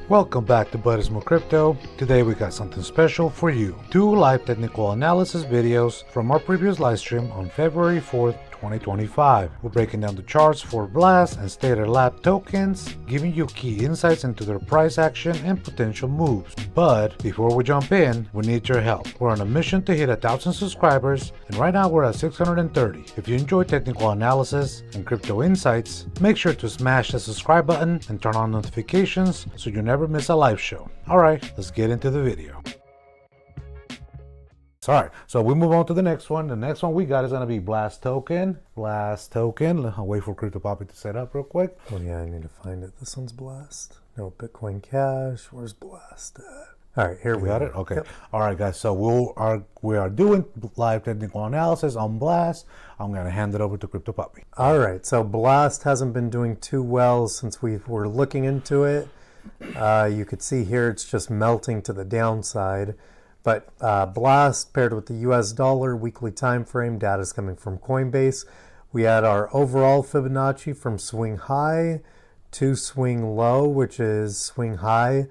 Welcome back to Budismo Crypto. Today we got something special for you. 2 live technical analysis videos from our previous live stream on February 4th, 2025. We're breaking down the charts for Blast and Stader Labs tokens, giving you key insights into their price action and potential moves. But before we jump in, we need your help. We're on a mission to hit 1,000 subscribers, and right now we're at 630. If you enjoy technical analysis and crypto insights, make sure to smash the subscribe button and turn on notifications so you never miss a live show. Alright, let's get into the video. Alright, so we move on to the next one. The next one we got is going to be Blast token. I'll wait for Crypto Poppy to set up real quick. Oh yeah, I need to find it. This one's Blast. No Bitcoin Cash. Where's Blast at? Alright, here we got it. Okay. Yep. Alright guys, so we are doing live technical analysis on Blast. I'm going to hand it over to Crypto Poppy. Alright, so Blast hasn't been doing too well since we were looking into it. You could see here it's just melting to the downside. But Blast paired with the US dollar weekly time frame data is coming from Coinbase. We had our overall Fibonacci from swing high to swing low, which is swing high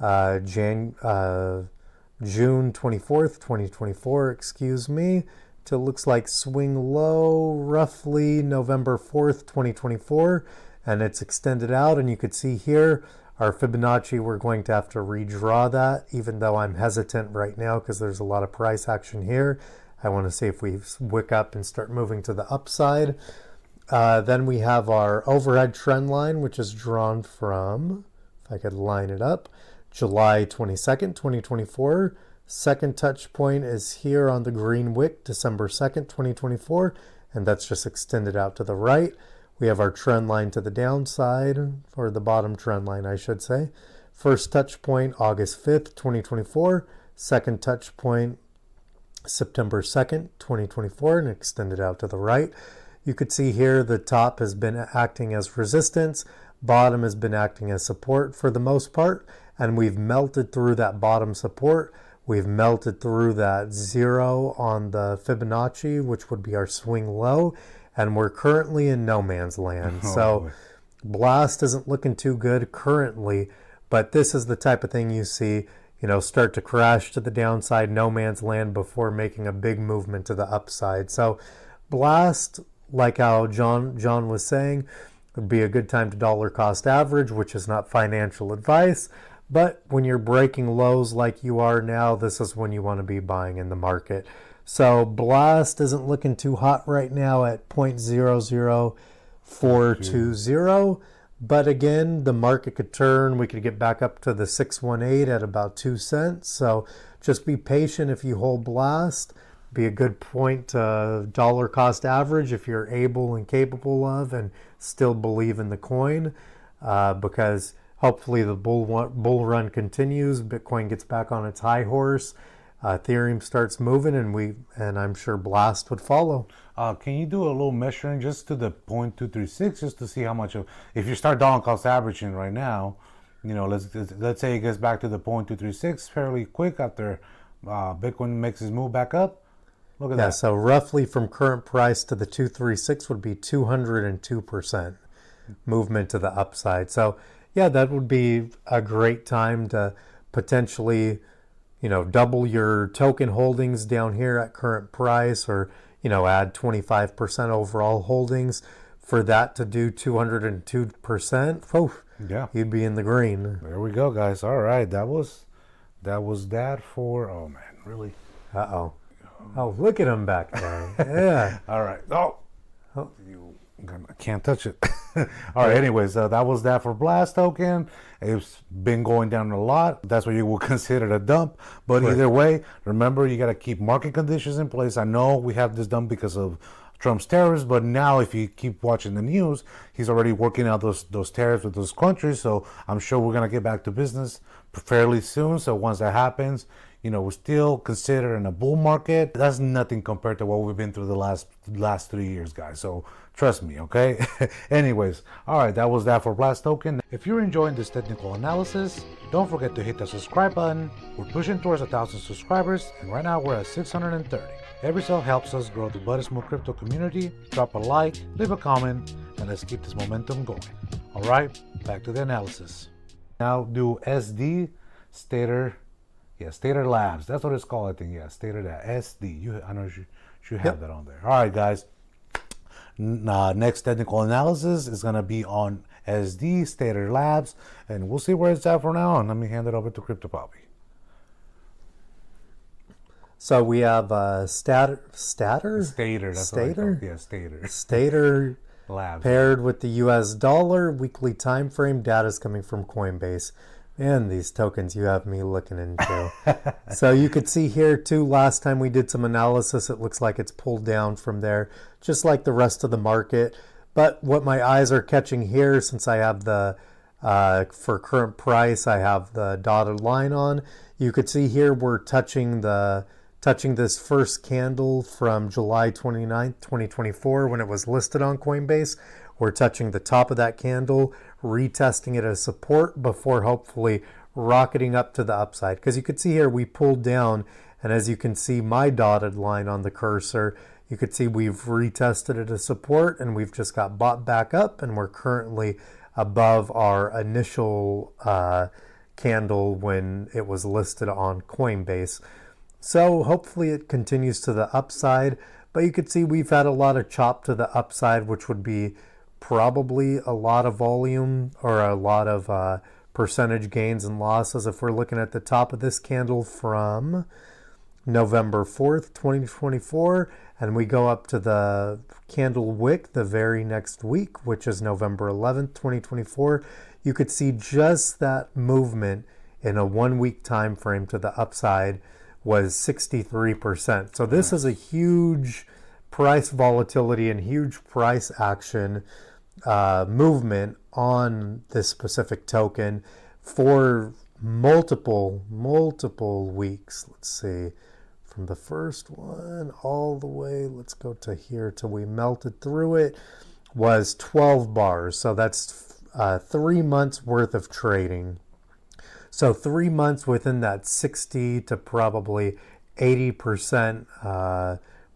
June 24th, 2024, excuse me, to looks like swing low roughly November 4th, 2024, and it's extended out, and you could see here our Fibonacci, we're going to have to redraw that, even though I'm hesitant right now because there's a lot of price action here. I want to see if we wick up and start moving to the upside. Then we have our overhead trend line, which is drawn from, if I could line it up, July 22nd, 2024. Second touch point is here on the green wick, December 2nd, 2024, and that's just extended out to the right. We have our trend line to the downside, or the bottom trend line, I should say. First touch point, August 5th, 2024. Second touch point, September 2nd, 2024, and extended out to the right. You could see here the top has been acting as resistance. Bottom has been acting as support for the most part. And we've melted through that bottom support. We've melted through that zero on the Fibonacci, which would be our swing low. And we're currently in no man's land. So Blast isn't looking too good currently, but this is the type of thing you see, start to crash to the downside, no man's land before making a big movement to the upside. So Blast, like how John was saying, would be a good time to dollar cost average, which is not financial advice. But when you're breaking lows like you are now, this is when you want to be buying in the market. So Blast isn't looking too hot right now at 0.00420. But again, the market could turn. We could get back up to the 618 at about 2 cents. So just be patient if you hold Blast. Be a good point to dollar cost average if you're able and capable of and still believe in the coin. Because hopefully the bull run continues. Bitcoin gets back on its high horse. Ethereum starts moving, and I'm sure Blast would follow. Can you do a little measuring just to the 0.236 just to see how much of, if you start dollar cost averaging right now, let's say it gets back to the 0.236 fairly quick after Bitcoin makes its move back up. Look at that. So roughly from current price to the 236 would be 202% movement to the upside. So yeah, that would be a great time to potentially double your token holdings down here at current price, or, add 25% overall holdings for that to do 202%. Oh, yeah, you'd be in the green. There we go, guys. All right. That was that for, oh man, really? Uh-oh. Oh, look at him back there. Yeah. All right. Oh, I can't touch it. All right. Anyways, that was that for Blast token. It's been going down a lot. That's what you would consider a dump. But right. Either way, remember, you got to keep market conditions in place. I know we have this dump because of Trump's tariffs, but now if you keep watching the news, he's already working out those tariffs with those countries. So I'm sure we're going to get back to business fairly soon. So once that happens, we're still considering a bull market. That's nothing compared to what we've been through the last 3 years, guys. So trust me, okay? Anyways, all right, that was that for Blast token. If you're enjoying this technical analysis, don't forget to hit the subscribe button. We're pushing towards 1,000 subscribers, and right now we're at 630. Every sale helps us grow the Budismo crypto community. Drop a like, leave a comment, and let's keep this momentum going. All right, back to the analysis. Now do SD, Stader, yeah, Stader Labs. That's what it's called, I think. Yeah, Stader SD. I know you should have that on there. All right, guys. Next technical analysis is going to be on SD, Stader Labs, and we'll see where it's at for now on. Let me hand it over to Crypto Poppy. So we have Stader? Stader, that's what I call it. Yeah, Stader Labs. Paired with the US dollar, weekly time frame. Data is coming from Coinbase. And these tokens you have me looking into. So you could see here too, last time we did some analysis, it looks like it's pulled down from there, just like the rest of the market. But what my eyes are catching here, since I have the, for current price, I have the dotted line on. You could see here we're touching this first candle from July 29th, 2024, when it was listed on Coinbase. We're touching the top of that candle, retesting it as support before hopefully rocketing up to the upside. Because you could see here we pulled down, and as you can see my dotted line on the cursor, you could see we've retested it as support and we've just got bought back up, and we're currently above our initial candle when it was listed on Coinbase. So hopefully it continues to the upside, but you could see we've had a lot of chop to the upside, which would be probably a lot of volume or a lot of percentage gains and losses. If we're looking at the top of this candle from November 4th, 2024, and we go up to the candle wick the very next week, which is November 11th, 2024, you could see just that movement in a 1 week time frame to the upside was 63%. So this is a huge price volatility and huge price action movement on this specific token for multiple weeks. Let's see, from the first one all the way, let's go to here till we melted through it, was 12 bars. So that's 3 months worth of trading. So 3 months within that 60 to probably 80%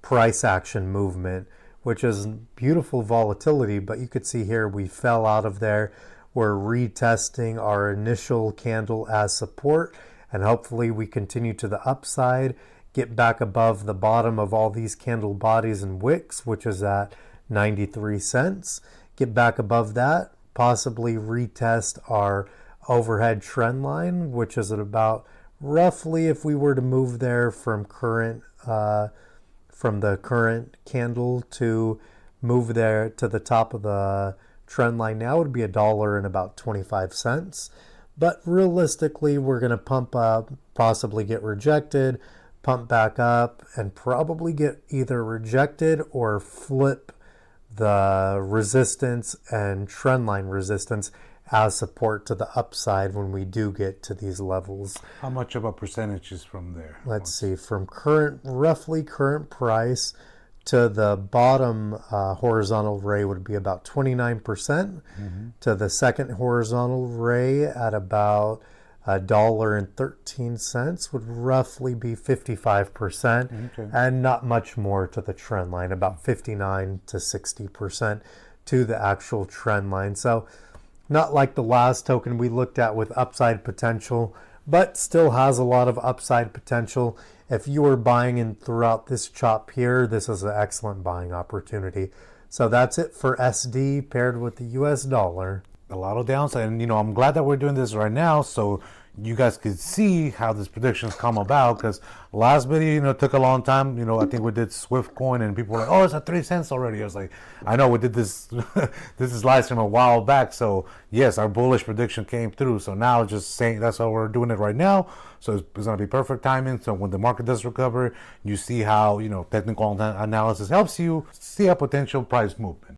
price action movement, which is beautiful volatility. But you could see here we fell out of there. We're retesting our initial candle as support, and hopefully we continue to the upside, get back above the bottom of all these candle bodies and wicks, which is at 93 cents. Get back above that, possibly retest our overhead trend line, which is at about roughly, if we were to move there from the current candle to move there to the top of the trend line now, would be $1.25. But realistically, we're going to pump up, possibly get rejected, pump back up, and probably get either rejected or flip the resistance and trend line resistance as support to the upside when we do get to these levels. How much of a percentage is from there? Let's see, from roughly current price to the bottom horizontal ray would be about 29%. To the second horizontal ray at about $1.13 would roughly be 55%. And not much more to the trend line, about 59 to 60% to the actual trend line. So not like the last token we looked at with upside potential, but still has a lot of upside potential. If you were buying in throughout this chop here, this is an excellent buying opportunity. So that's it for SD paired with the US dollar. A lot of downside, and I'm glad that we're doing this right now so you guys could see how these predictions come about, because last video took a long time. I think we did Swift coin and people were like, oh, it's at 3 cents already. I was like, I know we did this this is live stream a while back, so yes, our bullish prediction came through. So now just saying, that's why we're doing it right now. So it's going to be perfect timing. So when the market does recover, you see how technical analysis helps you see a potential price movement.